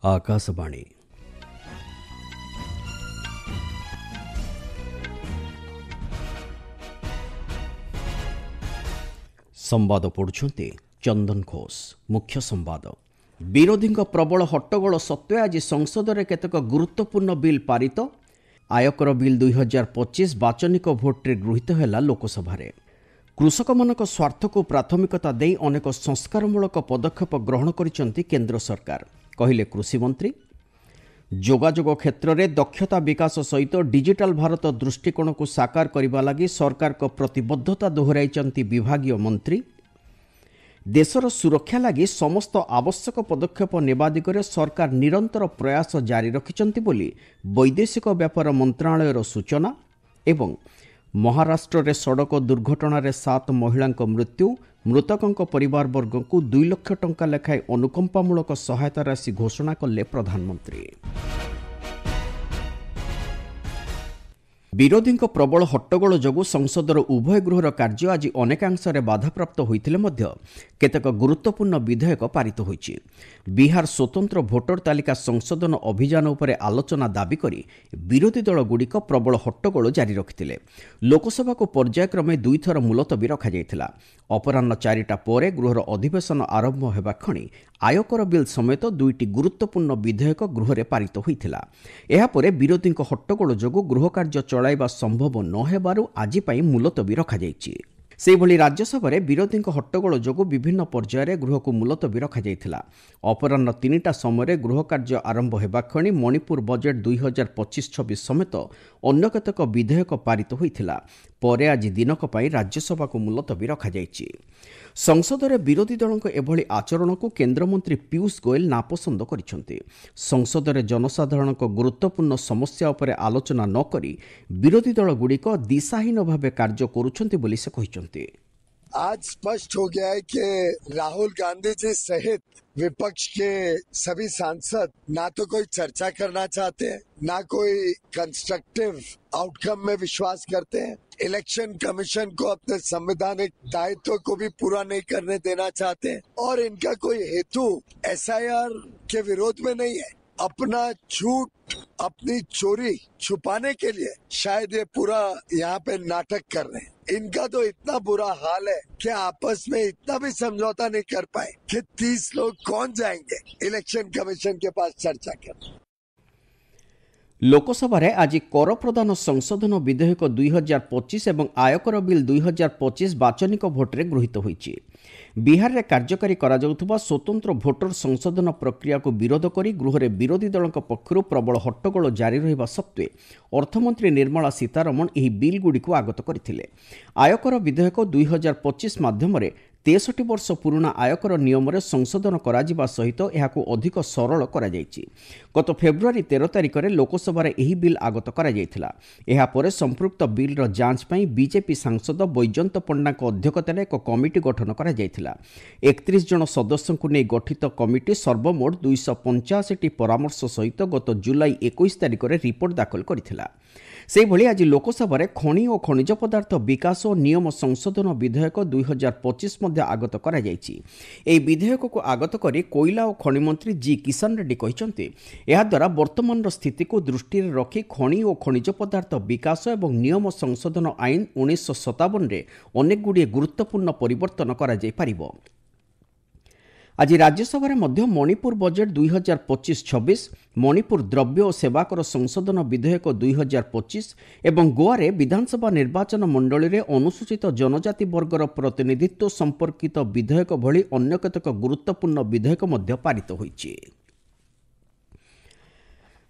आकाशवाणी संवाद पढ़ुछन्ते चंदन घोष। मुख्य संवाद विरोधी प्रबल हट्टगोल सत्वे आज संसद में केतक गुरुत्वपूर्ण बिल पारित। आयकर बिल 2025 बाचनिक भोट्रे गृहीत है लोकसभा। कृषक मानक स्वार्थ को प्राथमिकता दे अनेक संस्कारमूलक पदक्षेप ग्रहण करिसेंति केंद्र सरकार, कहिले कृषि मंत्री। जोगाजोग क्षेत्र में दक्षता विकास सहित डिजिटल भारत दृष्टिकोण को साकार करने लगी सरकार को प्रतिबद्धता दोहराइचंती विभागीय मंत्री। देशर सुरक्षा लगी समस्त आवश्यक पदक्षेप नेबा दिगरे सरकार निरंतर प्रयास जारी रखिचंती बोली वैदेशिक व्यापार मंत्रालयर सूचना। एवं महाराष्ट्र रे सड़क दुर्घटना रे 7 महिला मृत्यु, मृतकों परिवार वर्ग को 2 लाख टंका लेखाएं अनुकंपामूलक सहायता राशि घोषणा कले प्रधानमंत्री। विरोधी प्रबल हट्टगोल जोगु संसदर उभय गृहर कार्य आज अनेकांशरे बाधाप्राप्त होइतिले मध्य केतेक गुरुत्वपूर्ण विधेयक पारित होइछि। बिहार स्वतंत्र भोटर तालिका संशोधन अभियान उपरे आलोचना दाबी करी विरोधी दल गुड़िक प्रबल हट्टगोल जारी रखिथिले। लोकसभा को पर्यायक्रमे 2 थर मुलतवी रखा जायथिला। अपराह्न 4टा परे गृहर अधिवेशन आरंभ हेबा क्षणी आयकर बिल समेत 2टी गुरुत्वपूर्ण विधेयक गृहरे पारित होइथिला। एहा परे विरोधी हट्टगोल जोगु गृह कार्य चलाइबा संभव न हेबारु आज पई मुलतवी रखा जायछि। सेहिभଳି राज्यसभा विरोधी हट्टगोल जोगु विभिन्न पर्यायर गृह को मुलतवी रखा जायथिला। अपराह्न 3टा समय गृह कार्य आरंभ हेबा क्षणी मणिपुर बजेट 2025-26 समेत अन्य केतक विधेयक पारित होइथिला। परे आज दिनक पई राज्यसभा को मुलतवी रखा जायछि। संसद में विरोधी दलों एभली आचरण को केन्द्रमंत्री पीयूष गोयल नापसंद करिसेंति। संसद में जनसाधारण गुरुत्वपूर्ण समस्या उपरे आलोचना न करी विरोधी दल गुड़िक दिशाहीन भाव कार्य करुछंति बोली से कहिसेंति। आज स्पष्ट हो गया है कि राहुल गांधी जी सहित विपक्ष के सभी सांसद ना तो कोई चर्चा करना चाहते हैं, ना कोई कंस्ट्रक्टिव आउटकम में विश्वास करते हैं। इलेक्शन कमीशन को अपने संवैधानिक दायित्व को भी पूरा नहीं करने देना चाहते हैं और इनका कोई हेतु एसआईआर के विरोध में नहीं है। अपना झूठ, अपनी चोरी छुपाने के लिए शायद ये पूरा यहाँ पे नाटक कर रहे हैं। इनका तो इतना बुरा हाल है कि आपस में इतना भी समझौता नहीं कर पाए कि 30 लोग कौन जाएंगे इलेक्शन कमीशन के पास चर्चा करने। लोकसभा रे आज कर प्रदान संशोधन विधेयक 2025 एवं आयकर बिल 2025 बाचनिक भोट्रे गृहीत होइछि। बिहार रे कार्यकारी करा जाउथबा स्वतंत्र भोटर संशोधन प्रक्रिया को विरोध करी गृह रे विरोधी दलक पक्षरु प्रबल हट्टगोल जारी रहिबा सत्वे अर्थमंत्री निर्मला सीतारमण एही बिल गुडी को आगत करथिले। आयकर विधेयक 2025 माध्यम रे 63 वर्ष पुराना आयकर नियम रे संशोधन करा सहित एहाको अधिक सरल करा जायछि। गत फेब्रुआरी 13 तारिख रे लोकसभा रे एही बिल आगत करा जायथिला। एहा परे संपृक्त बिल रो जांच पई बीजेपी सांसद बैजयंत पंडा को अध्यक्षतार एक कमिटी गठन करा जायथिला। 31 जन सदस्यों को नै गठित कमिटी सर्वमोट 285 परामर्श सहित गत जुलाई 21 तारिख रे रिपोर्ट दाखल करथिला। सेहिभଳି आज लोकसभा रे खनि और खनिज पदार्थ विकास और नियम संशोधन विधेयक 2025 मध्य आगत करा जायछि। एही विधेयक को आगत करी कोयला और खनि मंत्री जी किशन रेड्डी कहिसेंति एहा द्वारा वर्तमान स्थिति को दृष्टि रे रखी खनि और खनिज पदार्थ विकास और नियम संशोधन आईन 1957 रे अनेक गुड़िए गुरुत्वपूर्ण परिवर्तन करा जाय परिबो। आज राज्यसभा मध्य मणिपुर बजेट 2025-26, मणिपुर द्रव्य और सेवाकर संशोधन विधेयक 2025 एवं गोवा रे विधानसभा निर्वाचन मंडली रे अनुसूचित जनजाति वर्गर प्रतिनिधित्व संपर्कित विधेयक भली अन्य केतक गुरुत्वपूर्ण विधेयक मध्य पारित होइछि।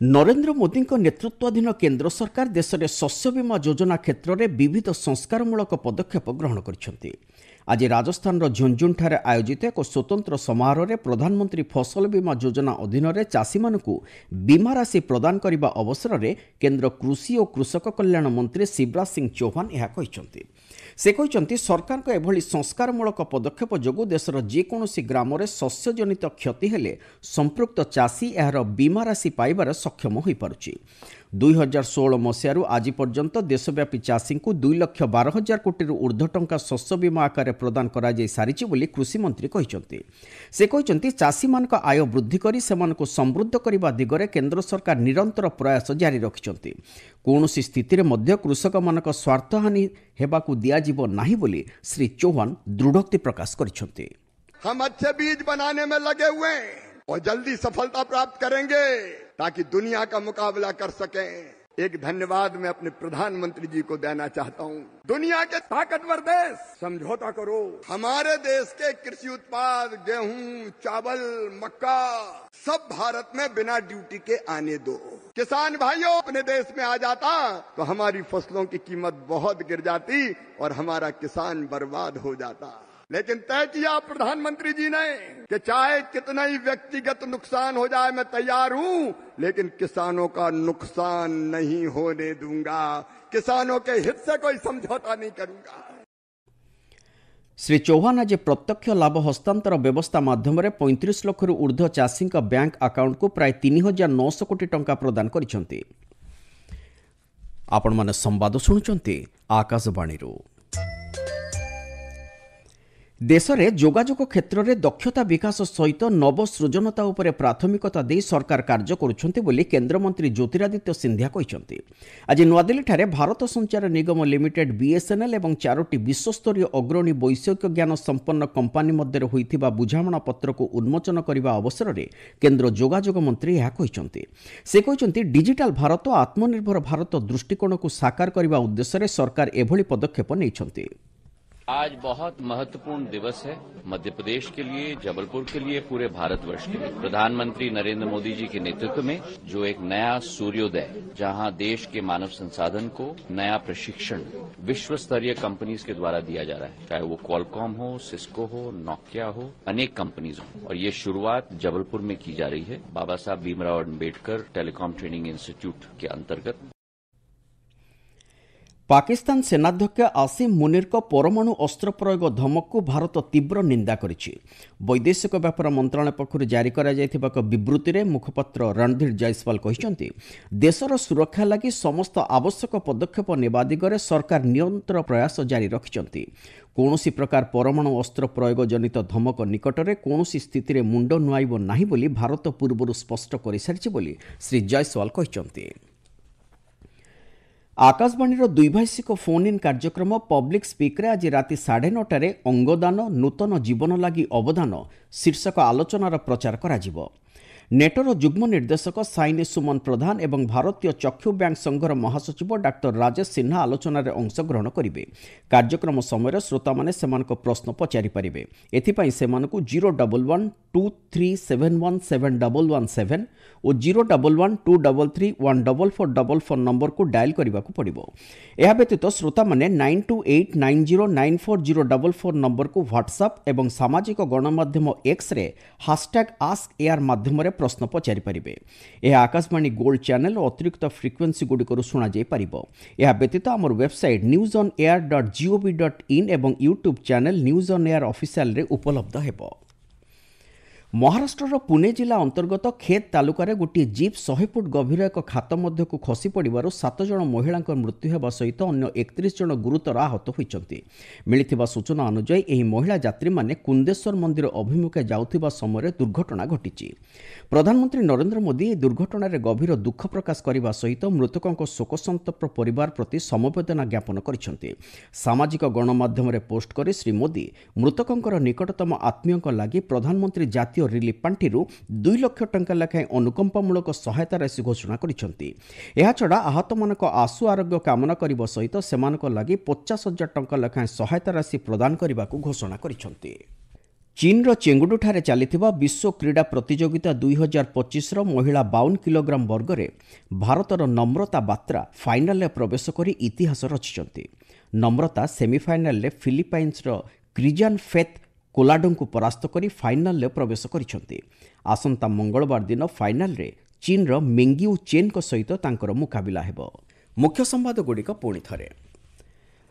नरेंद्र मोदी नेतृत्वाधीन केंद्र सरकार देश में शस्य बीमा योजना क्षेत्र में विविध संस्कारमूलक पदक्षेप ग्रहण करिसेंति। आज राजस्थान झुंझुन ठारे आयोजित एक स्वतंत्र समारोह में प्रधानमंत्री फसल बीमा योजना अधीन में चाषी मानकु बीमा राशि प्रदान करने अवसर में केंद्र कृषि और कृषक कल्याण मंत्री शिवराज सिंह चौहान यह कहिसेंति। ସେ କହିଛନ୍ତି ସରକାରଙ୍କ ଏଭଳି ସଂସ୍କାରମୂଳକ ପଦକ୍ଷେପ ଯୋଗୁଁ ଦେଶର ଯେକୌଣସି ଗ୍ରାମରେ ଶସ୍ୟଜନିତ କ୍ଷତି ହେଲେ ସମ୍ପୃକ୍ତ ଚାଷୀ ଏହାର ବୀମା ରାଶି ପାଇବାରେ ସକ୍ଷମ ହୋଇପାରୁଛି। 2016 ମସିହାରୁ ଆଜି ପର୍ଯ୍ୟନ୍ତ ଦେଶବ୍ୟାପୀ ଚାଷୀଙ୍କୁ 2,12,000 କୋଟିରୁ ଉର୍ଦ୍ଧ୍ୱ ଟଙ୍କା ଶସ୍ୟ ବୀମା ଆକାରରେ ପ୍ରଦାନ କରାଯାଇ ସାରିଛି ବୋଲି କୃଷିମନ୍ତ୍ରୀ କହିଛନ୍ତି। ସେ କହିଛନ୍ତି ଚାଷୀମାନଙ୍କ ଆୟ ବୃଦ୍ଧି କରି ସେମାନଙ୍କୁ ସମୃଦ୍ଧ କରିବା ଦିଗରେ କେନ୍ଦ୍ର ସରକାର ନିରନ୍ତର ପ୍ରୟାସ ଜାରି ରଖିଛନ୍ତି। କୌଣସି ସ୍ଥିତିରେ ମଧ୍ୟ କୃଷକମାନଙ୍କ ସ୍ୱାର୍ଥହାନି ହେବାକୁ ଦିଆଯିବ ନାହିଁ ବୋଲି ଶ୍ରୀ ଚୌହାନ ଦୃଢ଼ୋକ୍ତି ପ୍ରକାଶ କରିଛନ୍ତି। हम अच्छे बीज बनाने में लगे हुए हैं और जल्दी सफलता प्राप्त करेंगे ताकि दुनिया का मुकाबला कर सकें। एक धन्यवाद मैं अपने प्रधानमंत्री जी को देना चाहता हूं। दुनिया के ताकतवर देश समझौता करो, हमारे देश के कृषि उत्पाद गेहूं, चावल, मक्का सब भारत में बिना ड्यूटी के आने दो। किसान भाइयों अपने देश में आ जाता तो हमारी फसलों की कीमत बहुत गिर जाती और हमारा किसान बर्बाद हो जाता। लेकिन तय किया प्रधानमंत्री जी ने कि चाहे कितना ही व्यक्तिगत नुकसान हो जाए मैं तैयार हूं, लेकिन किसानों का नुकसान नहीं होने दूंगा। किसानों के हित से कोई समझौता नहीं करूंगा। ଶ୍ରୀ ଚୌହାନ ଆଜି ପ୍ରତ୍ୟକ୍ଷ ଲାଭ ହସ୍ତାନ୍ତର ବ୍ୟବସ୍ଥା ମାଧ୍ୟମରେ 35 ଲକ୍ଷରୁ ଉର୍ଦ୍ଧ୍ୱ ଚାଷୀଙ୍କ ବ୍ୟାଙ୍କ ଆକାଉଣ୍ଟକୁ ପ୍ରାୟ 3,900 କୋଟି ଟଙ୍କା ପ୍ରଦାନ କରିଛନ୍ତି। ଆପଣମାନେ ସମ୍ବାଦ ଶୁଣୁଛନ୍ତି ଆକାଶବାଣୀରୁ। ଦେଶରେ ଯୋଗାଯୋଗ କ୍ଷେତ୍ରରେ ଦକ୍ଷତା ବିକାଶ ସହିତ ନବସୃଜନତା ଉପରେ ପ୍ରାଥମିକତା ଦେଇ ସରକାର କାର୍ଯ୍ୟ କରୁଛନ୍ତି ବୋଲି କେନ୍ଦ୍ରମନ୍ତ୍ରୀ ଜ୍ୟୋତିରାଦିତ୍ୟ ସିନ୍ଧିଆ କହିଛନ୍ତି। ଆଜି ନୂଆଦିଲ୍ଲୀଠାରେ ଭାରତ ସଞ୍ଚାର ନିଗମ ଲିମିଟେଡ୍ BSNL ଏବଂ 4ଟି ବିଶ୍ୱସ୍ତରୀୟ ଅଗ୍ରଣୀ ବୈଷୟିକ ଜ୍ଞାନ ସମ୍ପନ୍ନ କମ୍ପାନୀ ମଧ୍ୟରେ ହୋଇଥିବା ବୁଝାମଣା ପତ୍ରକୁ ଉନ୍ମୋଚନ କରିବା ଅବସରରେ କେନ୍ଦ୍ର ଯୋଗାଯୋଗ ମନ୍ତ୍ରୀ ଏହା କହିଛନ୍ତି। ସେ କହିଛନ୍ତି ଡିଜିଟାଲ ଭାରତ ଓ ଆତ୍ମନିର୍ଭର ଭାରତ ଦୃଷ୍ଟିକୋଣକୁ ସାକାର କରିବା ଉଦ୍ଦେଶ୍ୟରେ ସରକାର ଏଭଳି ପଦକ୍ଷେପ ନେଇଛନ୍ତି। आज बहुत महत्वपूर्ण दिवस है मध्य प्रदेश के लिए, जबलपुर के लिए, पूरे भारतवर्ष के लिए। प्रधानमंत्री नरेंद्र मोदी जी के नेतृत्व में जो एक नया सूर्योदय, जहां देश के मानव संसाधन को नया प्रशिक्षण विश्व स्तरीय कंपनीज के द्वारा दिया जा रहा है, चाहे वो क्वालकॉम हो, सिस्को हो, नोकिया हो, अनेक कंपनीज हो। और ये शुरुआत जबलपुर में की जा रही है बाबा Saheb Bhimrao Ambedkar telecom training institute के अंतर्गत। ପାକିସ୍ତାନ ସେନାଧ୍ୟକ୍ଷ ଆସିମ ମୁନିରଙ୍କ ପରମାଣୁ ଅସ୍ତ୍ର ପ୍ରୟୋଗ ଧମକକୁ ଭାରତ ତୀବ୍ର ନିନ୍ଦା କରିଛି। ବୈଦେଶିକ ବ୍ୟାପାର ମନ୍ତ୍ରଣାଳୟ ପକ୍ଷରୁ ଜାରି କରାଯାଇଥିବା ଏକ ବିବୃତ୍ତିରେ ମୁଖପାତ୍ର ରଣଧୀର ଜୟସ୍ୱାଲ କହିଛନ୍ତି ଦେଶର ସୁରକ୍ଷା ଲାଗି ସମସ୍ତ ଆବଶ୍ୟକ ପଦକ୍ଷେପ ନେବା ଦିଗରେ ସରକାର ନିରନ୍ତର ପ୍ରୟାସ ଜାରି ରଖିଛନ୍ତି। କୌଣସି ପ୍ରକାର ପରମାଣୁ ଅସ୍ତ୍ର ପ୍ରୟୋଗ ଜନିତ ଧମକ ନିକଟରେ କୌଣସି ସ୍ଥିତିରେ ମୁଣ୍ଡ ନୁଆଇବ ନାହିଁ ବୋଲି ଭାରତ ପୂର୍ବରୁ ସ୍ପଷ୍ଟ କରିସାରିଛି ବୋଲି ଶ୍ରୀ ଜୟସ୍ୱାଲ କହିଛନ୍ତି। ଆକାଶବାଣୀର ଦ୍ୱିଭାଷିକ ଫୋନ୍ ଇନ୍ କାର୍ଯ୍ୟକ୍ରମ ପବ୍ଲିକ୍ ସ୍ପିକ୍ରେ ଆଜି ରାତି 9:30ରେ ଅଙ୍ଗଦାନ ନୂତନ ଜୀବନ ଲାଗି ଅବଦାନ ଶୀର୍ଷକ ଆଲୋଚନାର ପ୍ରଚାର କରାଯିବ। ନେଟୋର ଯୁଗ୍ମ ନିର୍ଦ୍ଦେଶକ ସାଇନି ସୁମନ ପ୍ରଧାନ ଏବଂ ଭାରତୀୟ ଚକ୍ଷୁ ବ୍ୟାଙ୍କ ସଂଘର ମହାସଚିବ ଡାକ୍ତର ରାଜେଶ ସିହ୍ନା ଆଲୋଚନାରେ ଅଂଶଗ୍ରହଣ କରିବେ। କାର୍ଯ୍ୟକ୍ରମ ସମୟରେ ଶ୍ରୋତାମାନେ ସେମାନଙ୍କ ପ୍ରଶ୍ନ ପଚାରିପାରିବେ। ଏଥିପାଇଁ ସେମାନଙ୍କୁ 011-2371-71117 ଓ 011-233-14444 ନମ୍ବରକୁ ଡାଏଲ୍ କରିବାକୁ ପଡ଼ିବ। ଏହା ବ୍ୟତୀତ ଶ୍ରୋତାମାନେ 9289094044 ନମ୍ବରକୁ ହ୍ୱାଟ୍ସଆପ୍ ଏବଂ ସାମାଜିକ ଗଣମାଧ୍ୟମ ଏକ୍ସରେ #AskAir ମାଧ୍ୟମରେ ପ୍ରଶ୍ନ ପଚାରିପାରିବେ। ଏହା ଆକାଶବାଣୀ ଗୋଲ୍ଡ ଚ୍ୟାନେଲ ଓ ଅତିରିକ୍ତ ଫ୍ରିକ୍ୱେନ୍ସି ଗୁଡ଼ିକରୁ ଶୁଣାଯାଇପାରିବ। ଏହା ବ୍ୟତୀତ ଆମର ୱେବସାଇଟ୍ newsonair.gov.in ଏବଂ YouTube channel News On Air ଅଫିସିଆଲରେ ଉପଲବ୍ଧ ହେବ। ମହାରାଷ୍ଟ୍ରର ପୁନେ ଜିଲ୍ଲା ଅନ୍ତର୍ଗତ ଖେତ୍ ତାଲୁକାରେ ଗୋଟିଏ ଜିପ୍ 100 ଫୁଟ ଗଭୀର ଏକ ଖାତ ମଧ୍ୟକୁ ଖସି ପଡ଼ିବାରୁ 7 ଜଣ ମହିଳାଙ୍କ ମୃତ୍ୟୁ ହେବା ସହିତ ଅନ୍ୟ 31 ଜଣ ଗୁରୁତର ଆହତ ହୋଇଛନ୍ତି। ମିଳିଥିବା ସୂଚନା ଅନୁଯାୟୀ ଏହି ମହିଳା ଯାତ୍ରୀମାନେ କୁନ୍ଦେଶ୍ୱର ମନ୍ଦିର ଅଭିମୁଖେ ଯାଉଥିବା ସମୟରେ ଦୁର୍ଘଟଣା ଘଟିଛି। ପ୍ରଧାନମନ୍ତ୍ରୀ ନରେନ୍ଦ୍ର ମୋଦି ଏହି ଦୁର୍ଘଟଣାରେ ଗଭୀର ଦୁଃଖ ପ୍ରକାଶ କରିବା ସହିତ ମୃତକଙ୍କ ଶୋକସନ୍ତପ୍ତ ପରିବାର ପ୍ରତି ସମବେଦନା ଜ୍ଞାପନ କରିଛନ୍ତି। ସାମାଜିକ ଗଣମାଧ୍ୟମରେ ପୋଷ୍ଟ କରି ଶ୍ରୀ ମୋଦି ମୃତକଙ୍କର ନିକଟତମ ଆତ୍ମୀୟଙ୍କ ଲାଗି ପ୍ରଧାନମନ୍ତ୍ରୀ ଜାତୀୟ ରିଲିଫ୍ ପାଣ୍ଠିରୁ 2 ଲକ୍ଷ ଟଙ୍କା ଲେଖାଏଁ ଅନୁକମ୍ପାମୂଳକ ସହାୟତା ରାଶି ଘୋଷଣା କରିଛନ୍ତି। ଏହାଛଡ଼ା ଆହତମାନଙ୍କ ଆଶୁ ଆରୋଗ୍ୟ କାମନା କରିବା ସହିତ ସେମାନଙ୍କ ଲାଗି 50,000 ଟଙ୍କା ଲେଖାଏଁ ସହାୟତା ରାଶି ପ୍ରଦାନ କରିବାକୁ ଘୋଷଣା କରିଛନ୍ତି। ଚୀନର ଚେଙ୍ଗୁଡୁଠାରେ ଚାଲିଥିବା ବିଶ୍ୱ କ୍ରୀଡ଼ା ପ୍ରତିଯୋଗିତା 2025ର ମହିଳା 52 କିଲୋଗ୍ରାମ ବର୍ଗରେ ଭାରତର ନମ୍ରତା ବାତ୍ରା ଫାଇନାଲରେ ପ୍ରବେଶ କରି ଇତିହାସ ରଚିଛନ୍ତି। ନମ୍ରତା ସେମିଫାଇନାଲରେ ଫିଲିପାଇନ୍ସର କ୍ରିଜାନ୍ ଫେଥ୍ କୋଲାଡୋଙ୍କୁ ପରାସ୍ତ କରି ଫାଇନାଲରେ ପ୍ରବେଶ କରିଛନ୍ତି। ଆସନ୍ତା ମଙ୍ଗଳବାର ଦିନ ଫାଇନାଲରେ ଚୀନର ମେଙ୍ଗିଉ ଚେନ୍ଙ୍କ ସହିତ ତାଙ୍କର ମୁକାବିଲା ହେବ। ମୁଖ୍ୟ ସମ୍ବାଦଗୁଡ଼ିକ ପୁଣି ଥରେ।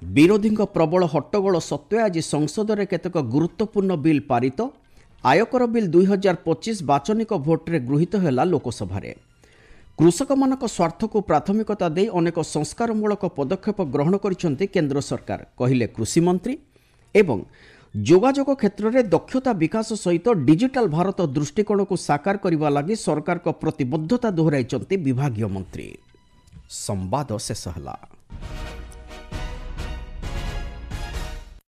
ବିରୋଧୀଙ୍କ ପ୍ରବଳ ହଟ୍ଟଗୋଳ ସତ୍ତ୍ୱେ ଆଜି ସଂସଦରେ କେତେକ ଗୁରୁତ୍ୱପୂର୍ଣ୍ଣ ବିଲ୍ ପାରିତ। ଆୟକର ବିଲ୍ 2025 ବାଚନିକ ଭୋଟ୍ରେ ଗୃହୀତ ହେଲା ଲୋକସଭାରେ। କୃଷକମାନଙ୍କ ସ୍ୱାର୍ଥକୁ ପ୍ରାଥମିକତା ଦେଇ ଅନେକ ସଂସ୍କାରମୂଳକ ପଦକ୍ଷେପ ଗ୍ରହଣ କରିଛନ୍ତି କେନ୍ଦ୍ର ସରକାର, କହିଲେ କୃଷିମନ୍ତ୍ରୀ। ଏବଂ ଯୋଗାଯୋଗ କ୍ଷେତ୍ରରେ ଦକ୍ଷତା ବିକାଶ ସହିତ ଡିଜିଟାଲ ଭାରତ ଦୃଷ୍ଟିକୋଣକୁ ସାକାର କରିବା ଲାଗି ସରକାରଙ୍କ ପ୍ରତିବଦ୍ଧତା ଦୋହରାଇଛନ୍ତି ବିଭାଗୀୟ ମନ୍ତ୍ରୀ। ସମ୍ବାଦ ଶେଷ ହେଲା।